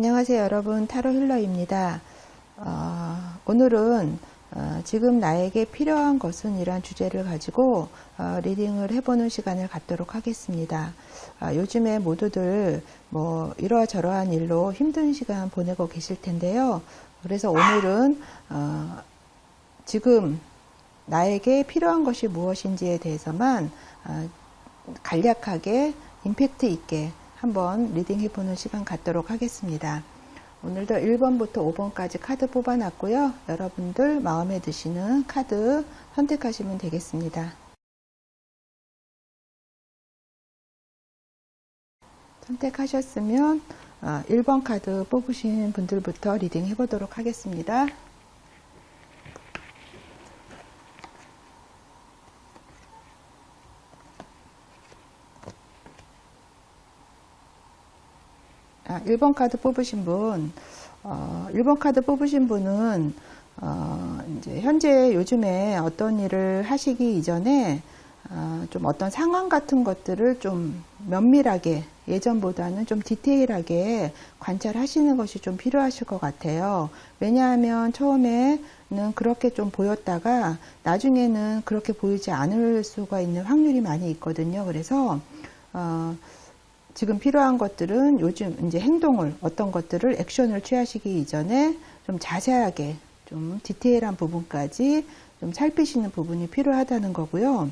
안녕하세요 여러분, 타로 힐러입니다. 오늘은 지금 나에게 필요한 것은 이란 주제를 가지고 리딩을 해보는 시간을 갖도록 하겠습니다. 요즘에 모두들 뭐 이러저러한 일로 힘든 시간 보내고 계실 텐데요. 그래서 오늘은 지금 나에게 필요한 것이 무엇인지에 대해서만 간략하게 임팩트 있게 한번 리딩 해보는 시간 갖도록 하겠습니다. 오늘도 1번부터 5번까지 카드 뽑아놨고요. 여러분들 마음에 드시는 카드 선택하시면 되겠습니다. 선택하셨으면 1번 카드 뽑으신 분들부터 리딩 해보도록 하겠습니다. 아, 1번 카드 뽑으신 분, 1번 카드 뽑으신 분은, 이제 현재 요즘에 어떤 일을 하시기 이전에, 좀 어떤 상황 같은 것들을 좀 면밀하게, 예전보다는 좀 디테일하게 관찰하시는 것이 좀 필요하실 것 같아요. 왜냐하면 처음에는 그렇게 좀 보였다가, 나중에는 그렇게 보이지 않을 수가 있는 확률이 많이 있거든요. 그래서, 지금 필요한 것들은 요즘 이제 행동을, 어떤 것들을 액션을 취하시기 이전에 좀 자세하게, 좀 디테일한 부분까지 좀 살피시는 부분이 필요하다는 거고요.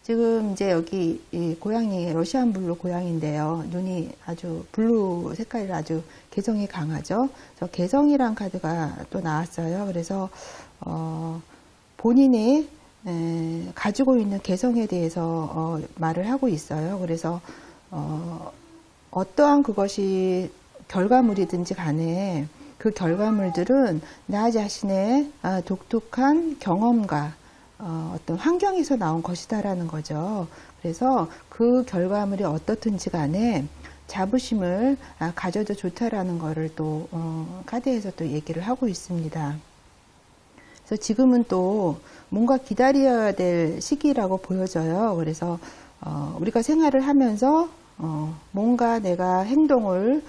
지금 이제 여기 이 고양이, 러시안 블루 고양인데요. 눈이 아주 블루 색깔이 아주 개성이 강하죠. 저 개성이란 카드가 또 나왔어요. 그래서, 본인이 가지고 있는 개성에 대해서 말을 하고 있어요. 그래서 어떠한 그것이 결과물이든지 간에 그 결과물들은 나 자신의 독특한 경험과 어떤 환경에서 나온 것이다라는 거죠. 그래서 그 결과물이 어떻든지 간에 자부심을 가져도 좋다라는 거를 또 카드에서 또 얘기를 하고 있습니다. 그래서 지금은 또 뭔가 기다려야 될 시기라고 보여져요. 그래서 우리가 생활을 하면서 뭔가 내가 행동을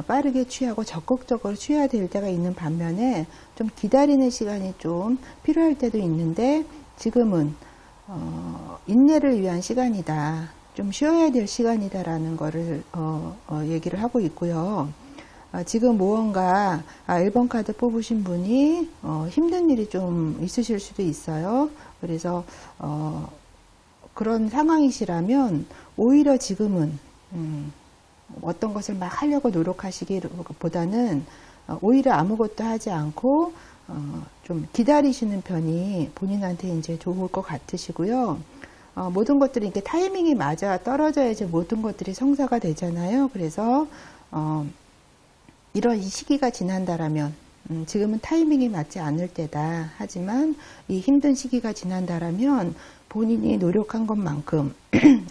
빠르게 취하고 적극적으로 취해야 될 때가 있는 반면에 좀 기다리는 시간이 좀 필요할 때도 있는데 지금은 인내를 위한 시간이다. 좀 쉬어야 될 시간이다라는 거를 얘기를 하고 있고요. 지금 무언가 1번 카드 뽑으신 분이 힘든 일이 좀 있으실 수도 있어요. 그래서 그런 상황이시라면 오히려 지금은 어떤 것을 막 하려고 노력하시기보다는 오히려 아무것도 하지 않고 좀 기다리시는 편이 본인한테 이제 좋을 것 같으시고요. 모든 것들이 이렇게 타이밍이 맞아 떨어져야지 모든 것들이 성사가 되잖아요. 그래서 이런 이 시기가 지난다라면 지금은 타이밍이 맞지 않을 때다. 하지만 이 힘든 시기가 지난다라면 본인이 노력한 것만큼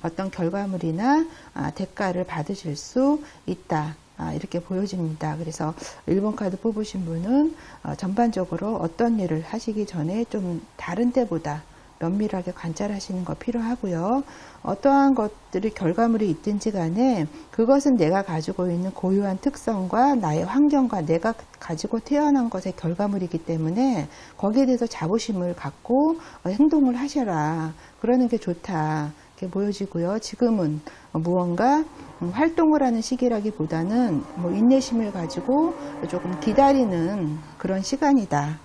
어떤 결과물이나 대가를 받으실 수 있다. 이렇게 보여집니다. 그래서 1번 카드 뽑으신 분은 전반적으로 어떤 일을 하시기 전에 좀 다른 때보다 면밀하게 관찰하시는 거 필요하고요. 어떠한 것들이 결과물이 있든지 간에 그것은 내가 가지고 있는 고유한 특성과 나의 환경과 내가 가지고 태어난 것의 결과물이기 때문에 거기에 대해서 자부심을 갖고 행동을 하셔라. 그러는 게 좋다. 이렇게 보여지고요. 지금은 무언가 활동을 하는 시기라기보다는 뭐 인내심을 가지고 조금 기다리는 그런 시간이다.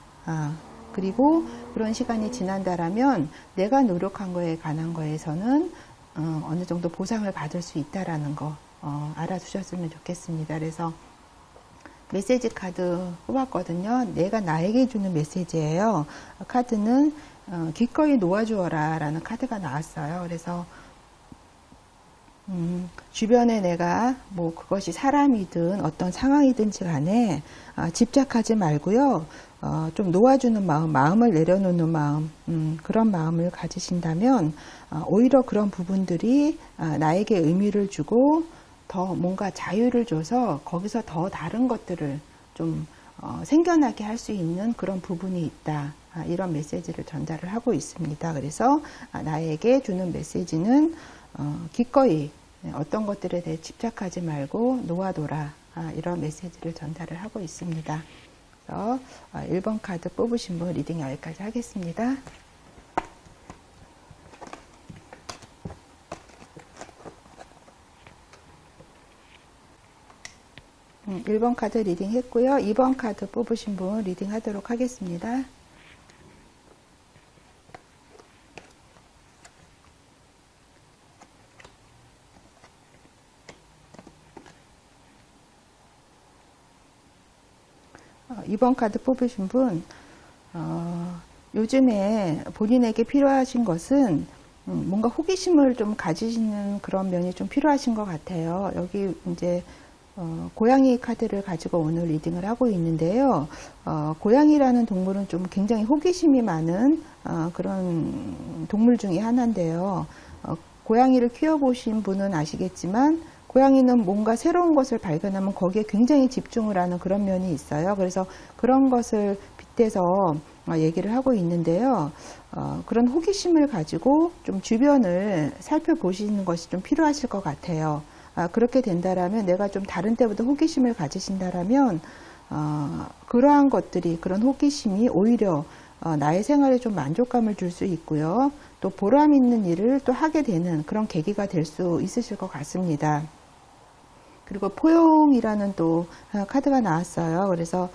그리고 그런 시간이 지난다라면 내가 노력한 거에 관한 거에서는 어느 정도 보상을 받을 수 있다라는 거 알아두셨으면 좋겠습니다. 그래서 메시지 카드 뽑았거든요. 내가 나에게 주는 메시지예요. 카드는 기꺼이 놓아주어라 라는 카드가 나왔어요. 그래서 주변에 내가 뭐 그것이 사람이든 어떤 상황이든지 간에 집착하지 말고요. 좀 놓아주는 마음, 마음을 내려놓는 마음, 그런 마음을 가지신다면 오히려 그런 부분들이 나에게 의미를 주고 더 뭔가 자유를 줘서 거기서 더 다른 것들을 좀 생겨나게 할 수 있는 그런 부분이 있다. 이런 메시지를 전달을 하고 있습니다. 그래서 나에게 주는 메시지는 기꺼이 어떤 것들에 대해 집착하지 말고 놓아둬라. 이런 메시지를 전달을 하고 있습니다. 그래서 1번 카드 뽑으신 분 리딩 여기까지 하겠습니다. 1번 카드 리딩 했고요. 2번 카드 뽑으신 분 리딩 하도록 하겠습니다. 이번 카드 뽑으신 분, 요즘에 본인에게 필요하신 것은 뭔가 호기심을 좀 가지시는 그런 면이 좀 필요하신 것 같아요. 여기 이제 고양이 카드를 가지고 오늘 리딩을 하고 있는데요. 고양이라는 동물은 좀 굉장히 호기심이 많은 그런 동물 중에 하나인데요. 고양이를 키워보신 분은 아시겠지만 고양이는 뭔가 새로운 것을 발견하면 거기에 굉장히 집중을 하는 그런 면이 있어요. 그래서 그런 것을 빗대서 얘기를 하고 있는데요. 그런 호기심을 가지고 좀 주변을 살펴보시는 것이 좀 필요하실 것 같아요. 그렇게 된다라면 내가 좀 다른 때보다 호기심을 가지신다라면 그러한 것들이 그런 호기심이 오히려 나의 생활에 좀 만족감을 줄 수 있고요. 또 보람 있는 일을 또 하게 되는 그런 계기가 될 수 있으실 것 같습니다. 그리고 포용이라는 또 카드가 나왔어요. 그래서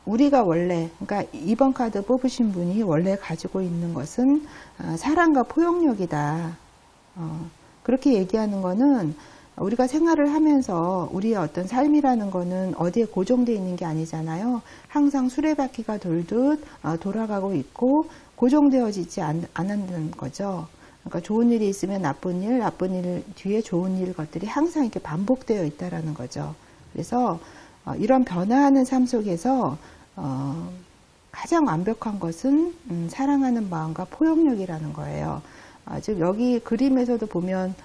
우리가 원래, 그러니까 2번 카드 뽑으신 분이 원래 가지고 있는 것은 사랑과 포용력이다. 그렇게 얘기하는 거는 우리가 생활을 하면서 우리의 어떤 삶이라는 거는 어디에 고정되어 있는 게 아니잖아요. 항상 수레바퀴가 돌듯 돌아가고 있고 고정되어지지 않는 거죠. 그러니까 좋은 일이 있으면 나쁜 일, 나쁜 일 뒤에 좋은 일 것들이 항상 이렇게 반복되어 있다라는 거죠. 그래서 이런 변화하는 삶 속에서 가장 완벽한 것은 사랑하는 마음과 포용력이라는 거예요. 지금 여기 그림에서도 보면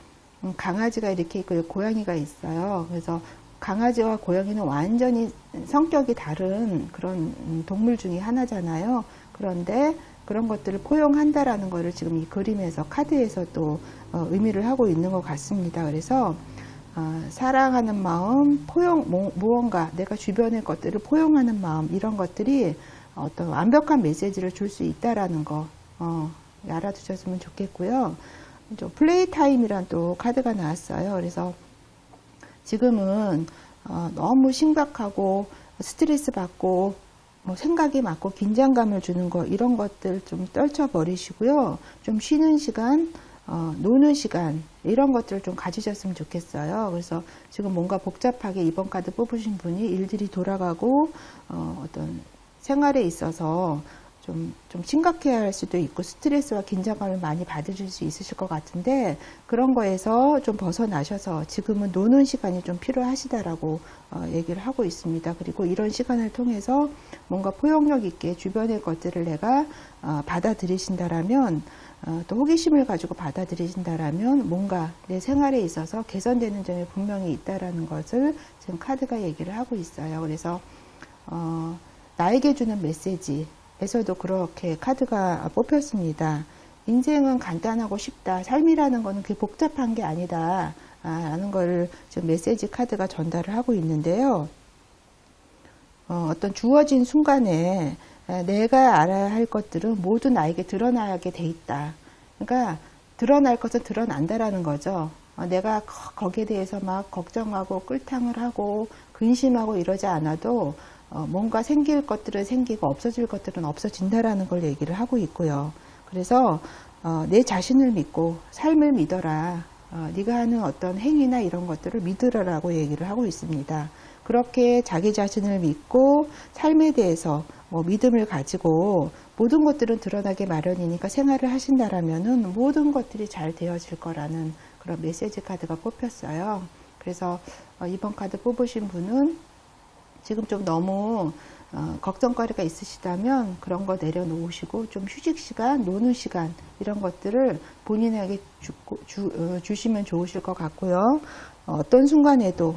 강아지가 이렇게 있고 고양이가 있어요. 그래서 강아지와 고양이는 완전히 성격이 다른 그런 동물 중에 하나잖아요. 그런데 그런 것들을 포용한다라는 것을 지금 이 그림에서 카드에서 또 의미를 하고 있는 것 같습니다. 그래서 사랑하는 마음, 무언가 내가 주변의 것들을 포용하는 마음, 이런 것들이 어떤 완벽한 메시지를 줄 수 있다라는 거 알아두셨으면 좋겠고요. 플레이 타임이란 또 카드가 나왔어요. 그래서 지금은 너무 심각하고 스트레스 받고 생각이 많고 긴장감을 주는 거, 이런 것들 좀 떨쳐버리시고요. 좀 쉬는 시간, 노는 시간, 이런 것들을 좀 가지셨으면 좋겠어요. 그래서 지금 뭔가 복잡하게 이번 카드 뽑으신 분이 일들이 돌아가고 어떤 생활에 있어서 좀 심각해야 할 수도 있고 스트레스와 긴장감을 많이 받으실 수 있으실 것 같은데, 그런 거에서 좀 벗어나셔서 지금은 노는 시간이 좀 필요하시다라고 얘기를 하고 있습니다. 그리고 이런 시간을 통해서 뭔가 포용력 있게 주변의 것들을 내가 받아들이신다라면, 또 호기심을 가지고 받아들이신다라면 뭔가 내 생활에 있어서 개선되는 점이 분명히 있다라는 것을 지금 카드가 얘기를 하고 있어요. 그래서 나에게 주는 메시지 에서도 그렇게 카드가 뽑혔습니다. 인생은 간단하고 쉽다. 삶이라는 거는 그게 복잡한 게 아니다. 라는 걸 지금 메시지 카드가 전달을 하고 있는데요. 어떤 주어진 순간에 내가 알아야 할 것들은 모두 나에게 드러나게 돼 있다. 그러니까 드러날 것은 드러난다라는 거죠. 내가 거기에 대해서 막 걱정하고 끌탕을 하고 근심하고 이러지 않아도 뭔가 생길 것들은 생기고 없어질 것들은 없어진다라는 걸 얘기를 하고 있고요. 그래서 내 자신을 믿고 삶을 믿어라. 네가 하는 어떤 행위나 이런 것들을 믿으라라고 얘기를 하고 있습니다. 그렇게 자기 자신을 믿고 삶에 대해서 믿음을 가지고 모든 것들은 드러나게 마련이니까 생활을 하신다라면은 모든 것들이 잘 되어질 거라는 그런 메시지 카드가 뽑혔어요. 그래서 이번 카드 뽑으신 분은 지금 좀 너무 걱정거리가 있으시다면 그런 거 내려놓으시고 좀 휴식 시간, 노는 시간, 이런 것들을 본인에게 주시면 좋으실 것 같고요. 어떤 순간에도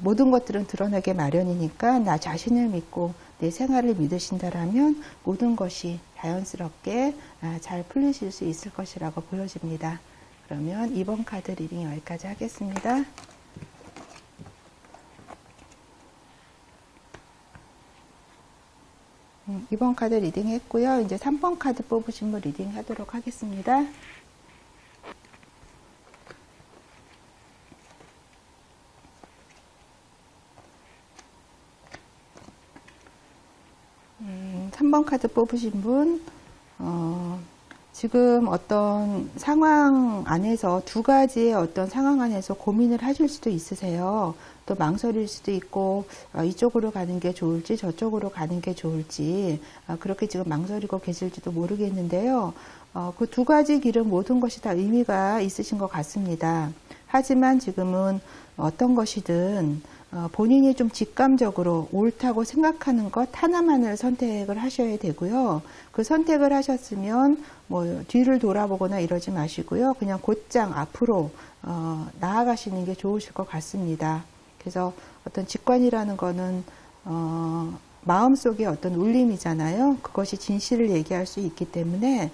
모든 것들은 드러나게 마련이니까 나 자신을 믿고 내 생활을 믿으신다라면 모든 것이 자연스럽게 잘 풀리실 수 있을 것이라고 보여집니다. 그러면 이번 카드 리딩 여기까지 하겠습니다. 2번 카드 리딩 했고요. 이제 3번 카드 뽑으신 분 리딩 하도록 하겠습니다. 삼 번 카드 뽑으신 분, 지금 어떤 상황 안에서 두 가지의 어떤 상황 안에서 고민을 하실 수도 있으세요. 또 망설일 수도 있고 이쪽으로 가는 게 좋을지 저쪽으로 가는 게 좋을지 그렇게 지금 망설이고 계실지도 모르겠는데요. 그 두 가지 길은 모든 것이 다 의미가 있으신 것 같습니다. 하지만 지금은 어떤 것이든 본인이 좀 직감적으로 옳다고 생각하는 것 하나만을 선택을 하셔야 되고요. 그 선택을 하셨으면 뭐 뒤를 돌아보거나 이러지 마시고요. 그냥 곧장 앞으로 나아가시는 게 좋으실 것 같습니다. 그래서 어떤 직관이라는 거는 마음속의 어떤 울림이잖아요. 그것이 진실을 얘기할 수 있기 때문에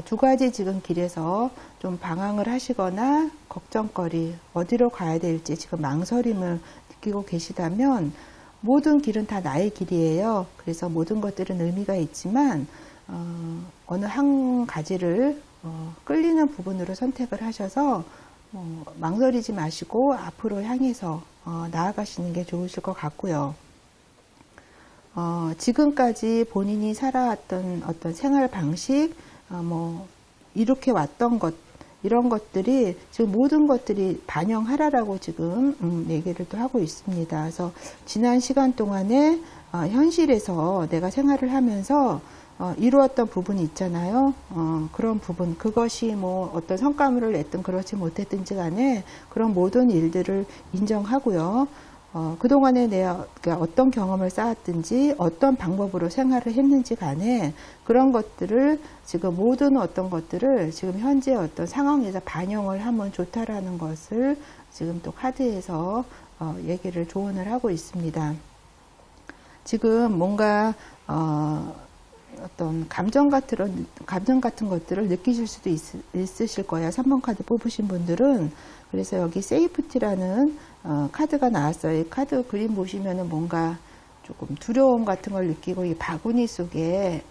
두 가지 지금 길에서 좀 방황을 하시거나 걱정거리 어디로 가야 될지 지금 망설임을 느끼고 계시다면 모든 길은 다 나의 길이에요. 그래서 모든 것들은 의미가 있지만 어느 한 가지를 끌리는 부분으로 선택을 하셔서 망설이지 마시고 앞으로 향해서 나아가시는 게 좋으실 것 같고요. 지금까지 본인이 살아왔던 어떤 생활 방식, 이렇게 왔던 것, 이런 것들이 지금 모든 것들이 반영하라라고 지금 얘기를 또 하고 있습니다. 그래서 지난 시간 동안에 현실에서 내가 생활을 하면서 이루었던 부분이 있잖아요. 그런 부분, 그것이 뭐 어떤 성과물을 냈든 그렇지 못했든지 간에 그런 모든 일들을 인정하고요. 그동안에 내가 어떤 경험을 쌓았든지 어떤 방법으로 생활을 했는지 간에 그런 것들을 지금 모든 어떤 것들을 지금 현재 어떤 상황에서 반영을 하면 좋다라는 것을 지금 또 카드에서 얘기를 조언을 하고 있습니다. 지금 뭔가 어떤 감정 같은 것들을 느끼실 수도 있으실 거예요. 3번 카드 뽑으신 분들은. 그래서 여기 세이프티라는 카드가 나왔어요. 이 카드 그림 보시면은 뭔가 조금 두려움 같은 걸 느끼고 이 바구니 속에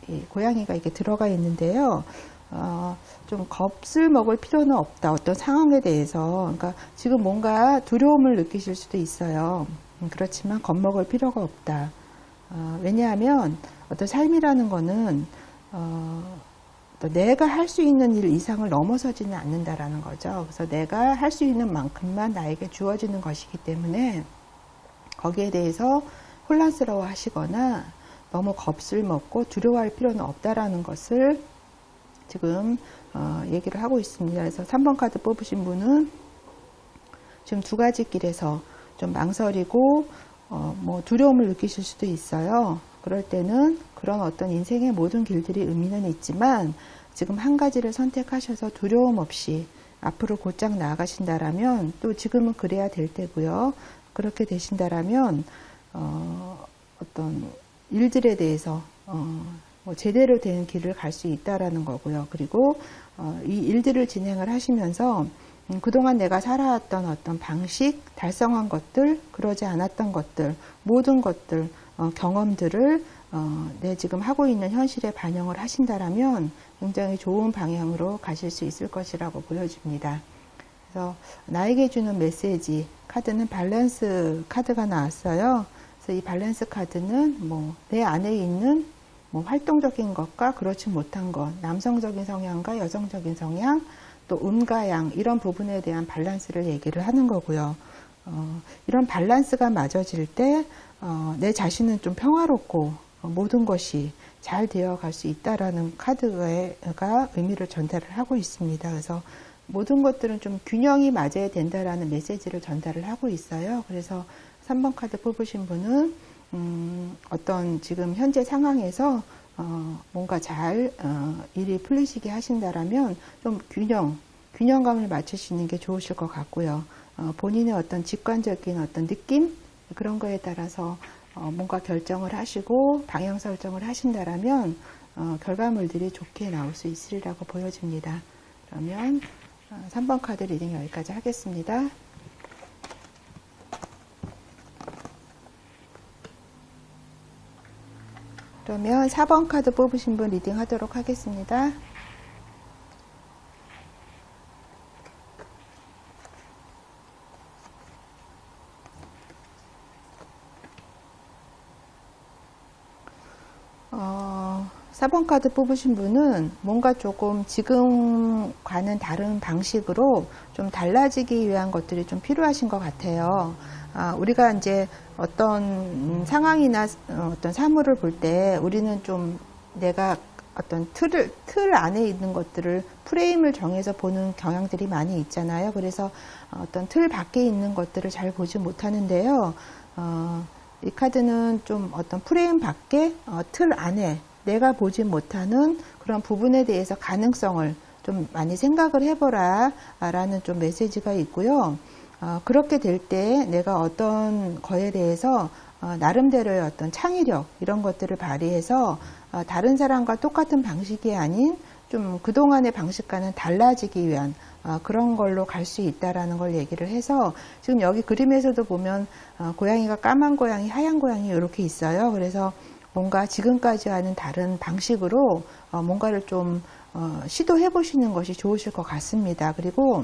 이 고양이가 이렇게 들어가 있는데요. 좀 겁을 먹을 필요는 없다. 어떤 상황에 대해서. 그러니까 지금 뭔가 두려움을 느끼실 수도 있어요. 그렇지만 겁먹을 필요가 없다. 왜냐하면 어떤 삶이라는 거는 내가 할 수 있는 일 이상을 넘어서지는 않는다라는 거죠. 그래서 내가 할 수 있는 만큼만 나에게 주어지는 것이기 때문에 거기에 대해서 혼란스러워 하시거나 너무 겁을 먹고 두려워할 필요는 없다라는 것을 지금 얘기를 하고 있습니다. 그래서 3번 카드 뽑으신 분은 지금 두 가지 길에서 좀 망설이고 뭐 두려움을 느끼실 수도 있어요. 그럴 때는 그런 어떤 인생의 모든 길들이 의미는 있지만 지금 한 가지를 선택하셔서 두려움 없이 앞으로 곧장 나아가신다라면 또 지금은 그래야 될 때고요. 그렇게 되신다라면 어떤 일들에 대해서 뭐 제대로 된 길을 갈 수 있다라는 거고요. 그리고 이 일들을 진행을 하시면서 그동안 내가 살아왔던 어떤 방식, 달성한 것들, 그러지 않았던 것들, 모든 것들, 경험들을 내 지금 하고 있는 현실에 반영을 하신다라면 굉장히 좋은 방향으로 가실 수 있을 것이라고 보여집니다. 그래서 나에게 주는 메시지 카드는 밸런스 카드가 나왔어요. 그래서 이 밸런스 카드는 뭐 내 안에 있는 뭐 활동적인 것과 그렇지 못한 것, 남성적인 성향과 여성적인 성향, 또 음과 양 이런 부분에 대한 밸런스를 얘기를 하는 거고요. 이런 밸런스가 맞아질 때 내 자신은 좀 평화롭고 모든 것이 잘 되어갈 수 있다라는 카드가 의미를 전달을 하고 있습니다. 그래서 모든 것들은 좀 균형이 맞아야 된다라는 메시지를 전달을 하고 있어요. 그래서 3번 카드 뽑으신 분은 어떤 지금 현재 상황에서 뭔가 잘 일이 풀리시게 하신다라면 좀 균형감을 맞추시는 게 좋으실 것 같고요. 본인의 어떤 직관적인 어떤 느낌 그런 거에 따라서 뭔가 결정을 하시고 방향 설정을 하신다라면 결과물들이 좋게 나올 수 있으리라고 보여집니다. 그러면 3번 카드 리딩 여기까지 하겠습니다. 그러면 4번 카드 뽑으신 분 리딩 하도록 하겠습니다. 어, 4번 카드 뽑으신 분은 뭔가 조금 지금과는 다른 방식으로 좀 달라지기 위한 것들이 좀 필요하신 것 같아요. 우리가 이제 어떤 상황이나 어떤 사물을 볼 때 우리는 좀 내가 어떤 틀 안에 있는 것들을 프레임을 정해서 보는 경향들이 많이 있잖아요. 그래서 어떤 틀 밖에 있는 것들을 잘 보지 못하는데요. 이 카드는 좀 어떤 프레임 밖에 틀 안에 내가 보지 못하는 그런 부분에 대해서 가능성을 좀 많이 생각을 해보라 라는 좀 메시지가 있고요. 그렇게 될 때 내가 어떤 거에 대해서 나름대로의 어떤 창의력 이런 것들을 발휘해서 다른 사람과 똑같은 방식이 아닌 좀 그동안의 방식과는 달라지기 위한 그런 걸로 갈 수 있다라는 걸 얘기를 해서 지금 여기 그림에서도 보면 고양이가 까만 고양이, 하얀 고양이 이렇게 있어요. 그래서 뭔가 지금까지와는 다른 방식으로 뭔가를 좀 시도해 보시는 것이 좋으실 것 같습니다. 그리고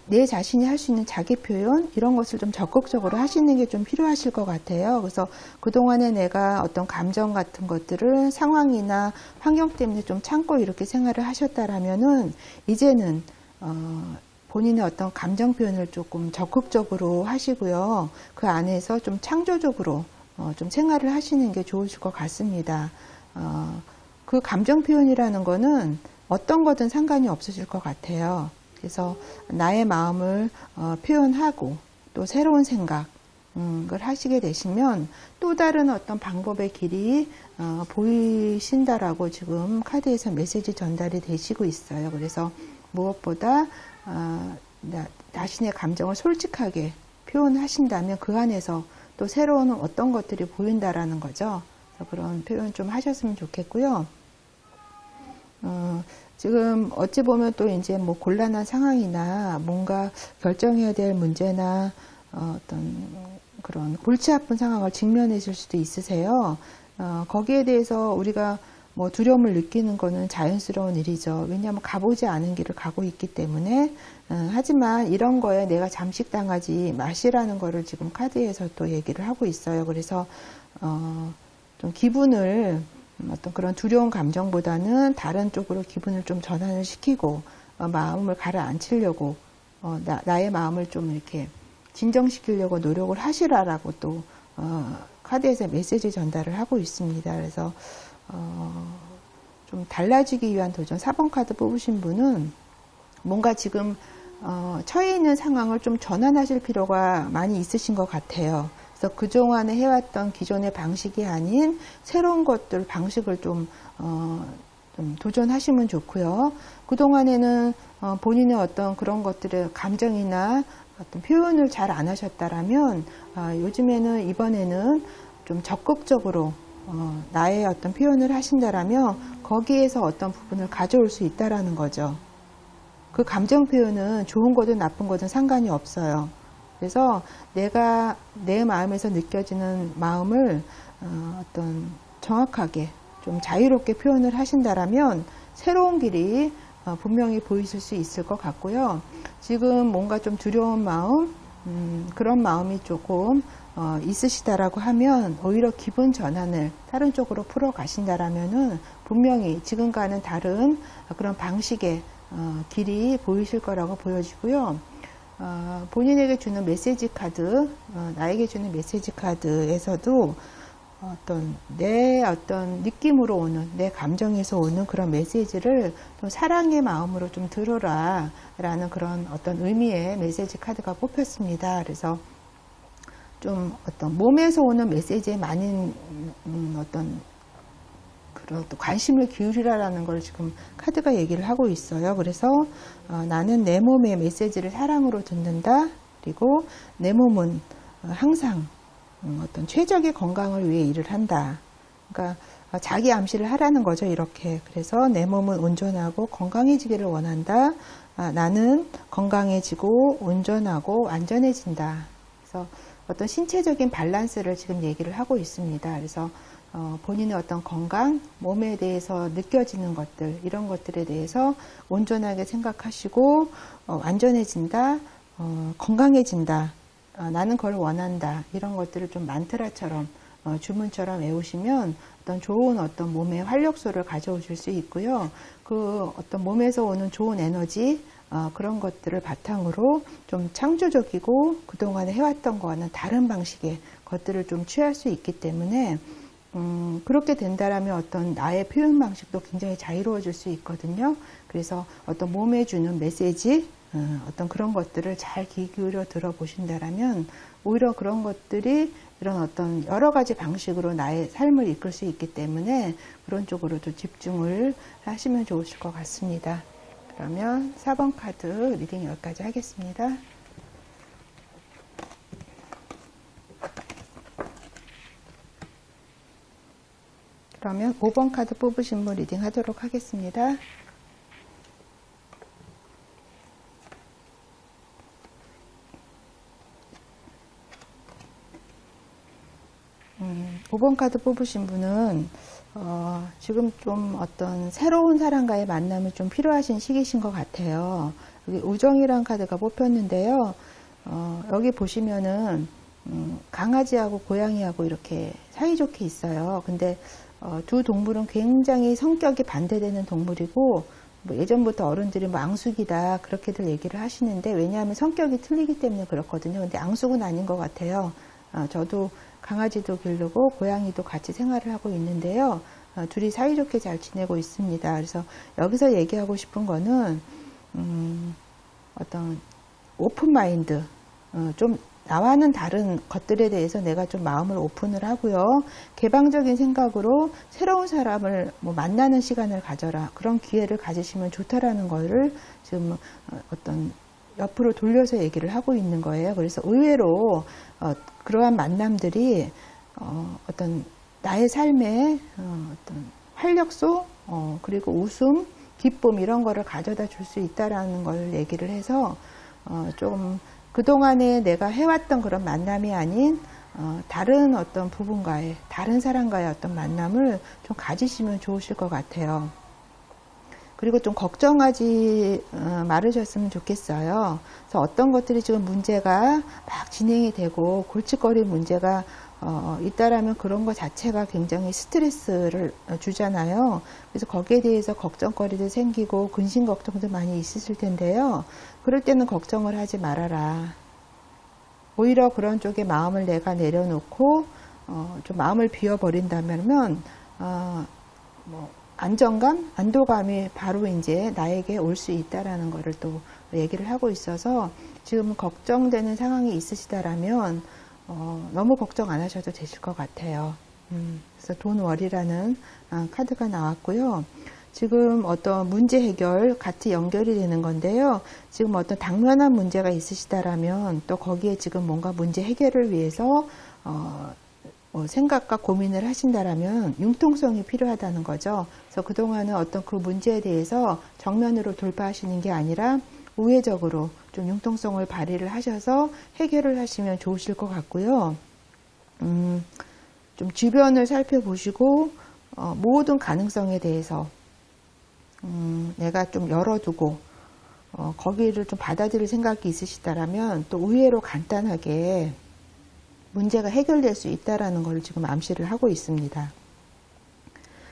내 자신이 할 수 있는 자기 표현 이런 것을 좀 적극적으로 하시는 게 좀 필요하실 것 같아요. 그래서 그동안에 내가 어떤 감정 같은 것들을 상황이나 환경 때문에 좀 참고 이렇게 생활을 하셨다라면은 이제는 본인의 어떤 감정 표현을 조금 적극적으로 하시고요. 그 안에서 좀 창조적으로 좀 생활을 하시는 게 좋으실 것 같습니다. 그 감정 표현이라는 거는 어떤 거든 상관이 없으실 것 같아요. 그래서 나의 마음을 표현하고 또 새로운 생각을 하시게 되시면 또 다른 어떤 방법의 길이 보이신다라고 지금 카드에서 메시지 전달이 되시고 있어요. 그래서 무엇보다 자신의 감정을 솔직하게 표현하신다면 그 안에서 또 새로운 어떤 것들이 보인다라는 거죠. 그래서 그런 표현 좀 하셨으면 좋겠고요. 지금 어찌 보면 또 이제 뭐 곤란한 상황이나 뭔가 결정해야 될 문제나 어떤 그런 골치 아픈 상황을 직면하실 수도 있으세요. 거기에 대해서 우리가 뭐 두려움을 느끼는 거는 자연스러운 일이죠. 왜냐하면 가보지 않은 길을 가고 있기 때문에. 하지만 이런 거에 내가 잠식당하지 마시라는 거를 지금 카드에서 또 얘기를 하고 있어요. 그래서 좀 기분을 어떤 그런 두려운 감정보다는 다른 쪽으로 기분을 좀 전환을 시키고 마음을 가라앉히려고 나의 마음을 좀 이렇게 진정시키려고 노력을 하시라라고 또 카드에서 메시지 전달을 하고 있습니다. 그래서 좀 달라지기 위한 도전 4번 카드 뽑으신 분은 뭔가 지금 처해 있는 상황을 좀 전환하실 필요가 많이 있으신 것 같아요. 그래서 그동안에 해왔던 기존의 방식이 아닌 새로운 것들, 방식을 좀 도전하시면 좋고요. 그동안에는 본인의 어떤 그런 것들의 감정이나 어떤 표현을 잘 안 하셨다라면, 요즘에는, 이번에는 좀 적극적으로, 나의 어떤 표현을 하신다라면, 거기에서 어떤 부분을 가져올 수 있다라는 거죠. 그 감정 표현은 좋은 거든 나쁜 거든 상관이 없어요. 그래서 내가 내 마음에서 느껴지는 마음을 어떤 정확하게 좀 자유롭게 표현을 하신다라면 새로운 길이 분명히 보이실 수 있을 것 같고요. 지금 뭔가 좀 두려운 마음, 그런 마음이 조금 있으시다라고 하면 오히려 기분 전환을 다른 쪽으로 풀어 가신다라면은 분명히 지금과는 다른 그런 방식의 길이 보이실 거라고 보여지고요. 본인에게 주는 메시지 카드, 나에게 주는 메시지 카드에서도 내 어떤 느낌으로 오는, 내 감정에서 오는 그런 메시지를 좀 사랑의 마음으로 좀 들어라 라는 그런 어떤 의미의 메시지 카드가 뽑혔습니다. 그래서 좀 어떤 몸에서 오는 메시지에 많은 어떤 그런 또 관심을 기울이라라는 걸 지금 카드가 얘기를 하고 있어요. 그래서 나는 내 몸의 메시지를 사랑으로 듣는다. 그리고 내 몸은 항상 어떤 최적의 건강을 위해 일을 한다. 그러니까 자기 암시를 하라는 거죠. 이렇게. 그래서 내 몸은 온전하고 건강해지기를 원한다. 나는 건강해지고 온전하고 안전해진다. 그래서 어떤 신체적인 밸런스를 지금 얘기를 하고 있습니다. 그래서 본인의 어떤 건강, 몸에 대해서 느껴지는 것들, 이런 것들에 대해서 온전하게 생각하시고 완전해진다, 건강해진다, 나는 그걸 원한다, 이런 것들을 좀 만트라처럼 주문처럼 외우시면 어떤 좋은 어떤 몸의 활력소를 가져오실 수 있고요. 그 어떤 몸에서 오는 좋은 에너지, 그런 것들을 바탕으로 좀 창조적이고 그동안에 해왔던 거와는 다른 방식의 것들을 좀 취할 수 있기 때문에 그렇게 된다라면 어떤 나의 표현 방식도 굉장히 자유로워질 수 있거든요. 그래서 어떤 몸에 주는 메시지, 어떤 그런 것들을 잘 귀 기울여 들어보신다라면 오히려 그런 것들이 이런 어떤 여러 가지 방식으로 나의 삶을 이끌 수 있기 때문에 그런 쪽으로 좀 집중을 하시면 좋으실 것 같습니다. 그러면 4번 카드 리딩 여기까지 하겠습니다. 그러면 5번 카드 뽑으신 분 리딩 하도록 하겠습니다. 5번 카드 뽑으신 분은 지금 좀 어떤 새로운 사람과의 만남이 좀 필요하신 시기신 것 같아요. 여기 우정이란 카드가 뽑혔는데요. 여기 보시면은 강아지하고 고양이하고 이렇게 사이좋게 있어요. 근데 두 동물은 굉장히 성격이 반대되는 동물이고 뭐 예전부터 어른들이 뭐 앙숙이다 그렇게들 얘기를 하시는데 왜냐하면 성격이 틀리기 때문에 그렇거든요. 근데 앙숙은 아닌 것 같아요. 저도 강아지도 기르고 고양이도 같이 생활을 하고 있는데요. 둘이 사이좋게 잘 지내고 있습니다. 그래서 여기서 얘기하고 싶은 거는 어떤 오픈 마인드, 좀 나와는 다른 것들에 대해서 내가 좀 마음을 오픈을 하고요. 개방적인 생각으로 새로운 사람을 뭐 만나는 시간을 가져라. 그런 기회를 가지시면 좋다라는 거를 지금 어떤 옆으로 돌려서 얘기를 하고 있는 거예요. 그래서 의외로 그러한 만남들이 어떤 나의 삶에 어떤 활력소, 그리고 웃음, 기쁨 이런 거를 가져다 줄 수 있다라는 걸 얘기를 해서 좀 그동안에 내가 해왔던 그런 만남이 아닌 다른 어떤 부분과의, 다른 사람과의 어떤 만남을 좀 가지시면 좋으실 것 같아요. 그리고 좀 걱정하지 말으셨으면 좋겠어요. 그래서 어떤 것들이 지금 문제가 막 진행이 되고 골칫거리 문제가 있다라면 그런 것 자체가 굉장히 스트레스를 주잖아요. 그래서 거기에 대해서 걱정거리도 생기고 근심 걱정도 많이 있으실 텐데요. 그럴 때는 걱정을 하지 말아라. 오히려 그런 쪽에 마음을 내가 내려놓고 좀 마음을 비워버린다면 뭐 안정감, 안도감이 바로 이제 나에게 올 수 있다라는 거를 또 얘기를 하고 있어서 지금 걱정되는 상황이 있으시다라면 너무 걱정 안 하셔도 되실 것 같아요. 그래서 돈 월이라는 카드가 나왔고요. 지금 어떤 문제 해결 같이 연결이 되는 건데요. 지금 어떤 당면한 문제가 있으시다라면 또 거기에 지금 뭔가 문제 해결을 위해서 생각과 고민을 하신다라면 융통성이 필요하다는 거죠. 그래서 그동안은 어떤 그 문제에 대해서 정면으로 돌파하시는 게 아니라 우회적으로 좀 융통성을 발휘를 하셔서 해결을 하시면 좋으실 것 같고요. 좀 주변을 살펴보시고 모든 가능성에 대해서 내가 좀 열어두고 거기를 좀 받아들일 생각이 있으시다라면 또 의외로 간단하게 문제가 해결될 수 있다라는 걸 지금 암시를 하고 있습니다.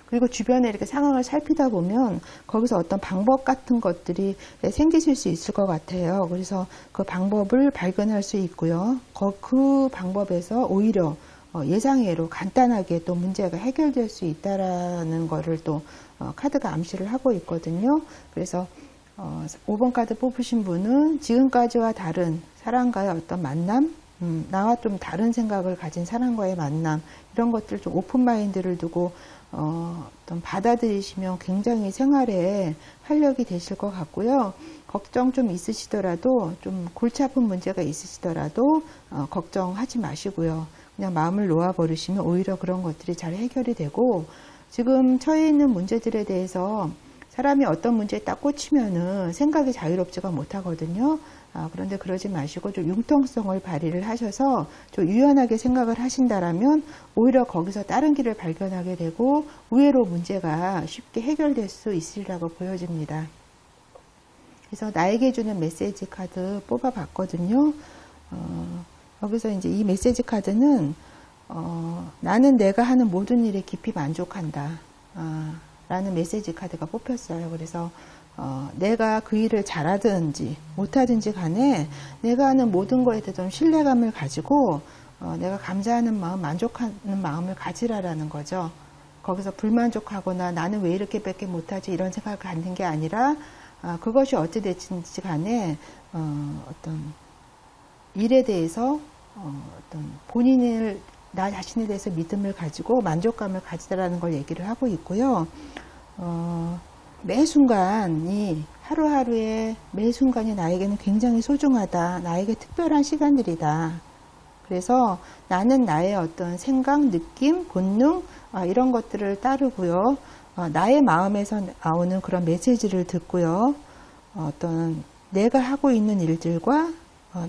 그리고 주변에 이렇게 상황을 살피다 보면 거기서 어떤 방법 같은 것들이 생기실 수 있을 것 같아요. 그래서 그 방법을 발견할 수 있고요. 그 방법에서 오히려 예상외로 간단하게 또 문제가 해결될 수 있다라는 거를 또 카드가 암시를 하고 있거든요. 그래서 5번 카드 뽑으신 분은 지금까지와 다른 사람과의 어떤 만남, 나와 좀 다른 생각을 가진 사람과의 만남, 이런 것들 좀 오픈 마인드를 두고 어떤 받아들이시면 굉장히 생활에 활력이 되실 것 같고요. 걱정 좀 있으시더라도, 좀 골치 아픈 문제가 있으시더라도 걱정하지 마시고요. 그냥 마음을 놓아버리시면 오히려 그런 것들이 잘 해결이 되고, 지금 처해 있는 문제들에 대해서 사람이 어떤 문제에 딱 꽂히면은 생각이 자유롭지가 못하거든요. 그런데 그러지 마시고 좀 융통성을 발휘를 하셔서 좀 유연하게 생각을 하신다라면 오히려 거기서 다른 길을 발견하게 되고 의외로 문제가 쉽게 해결될 수 있으리라고 보여집니다. 그래서 나에게 주는 메시지 카드 뽑아봤거든요. 여기서 이제 이 메시지 카드는 나는 내가 하는 모든 일에 깊이 만족한다. 라는 메시지 카드가 뽑혔어요. 그래서 내가 그 일을 잘하든지 못하든지 간에 내가 하는 모든 거에 대해서 신뢰감을 가지고 내가 감사하는 마음, 만족하는 마음을 가지라라는 거죠. 거기서 불만족하거나 나는 왜 이렇게 밖에 못하지 이런 생각을 갖는 게 아니라 그것이 어찌 됐든지 간에 어떤 일에 대해서 어떤 본인을 나 자신에 대해서 믿음을 가지고 만족감을 가지라는 걸 얘기를 하고 있고요. 매 순간이 하루하루의 매 순간이 나에게는 굉장히 소중하다. 나에게 특별한 시간들이다. 그래서 나는 나의 어떤 생각, 느낌, 본능 이런 것들을 따르고요. 나의 마음에서 나오는 그런 메시지를 듣고요. 어떤 내가 하고 있는 일들과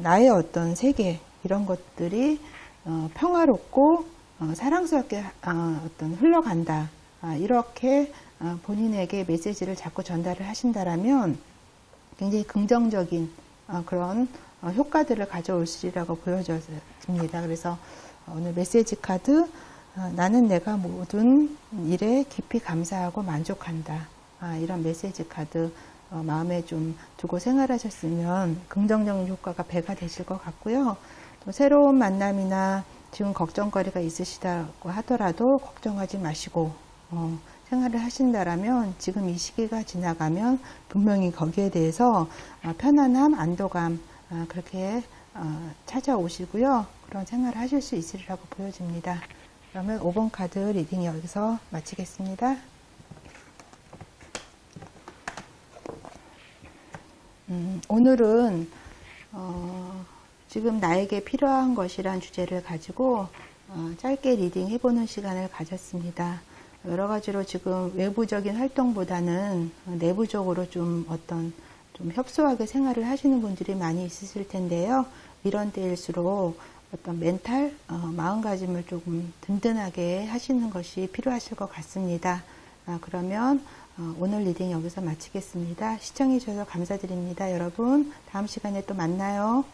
나의 어떤 세계 이런 것들이 평화롭고 사랑스럽게 어떤 흘러간다. 이렇게 본인에게 메시지를 자꾸 전달을 하신다라면 굉장히 긍정적인 그런 효과들을 가져올수리라고 보여집니다. 그래서 오늘 메시지 카드 나는 내가 모든 일에 깊이 감사하고 만족한다. 이런 메시지 카드 마음에 좀 두고 생활하셨으면 긍정적인 효과가 배가 되실 것 같고요. 또 새로운 만남이나 지금 걱정거리가 있으시다고 하더라도 걱정하지 마시고 생활을 하신다라면 지금 이 시기가 지나가면 분명히 거기에 대해서 편안함, 안도감 그렇게 찾아오시고요. 그런 생활을 하실 수 있으리라고 보여집니다. 그러면 5번 카드 리딩 여기서 마치겠습니다. 오늘은 지금 나에게 필요한 것이란 주제를 가지고 짧게 리딩 해보는 시간을 가졌습니다. 여러 가지로 지금 외부적인 활동보다는 내부적으로 좀 협소하게 생활을 하시는 분들이 많이 있으실 텐데요. 이런 때일수록 어떤 멘탈, 마음가짐을 조금 든든하게 하시는 것이 필요하실 것 같습니다. 그러면 오늘 리딩 여기서 마치겠습니다. 시청해 주셔서 감사드립니다. 여러분, 다음 시간에 또 만나요.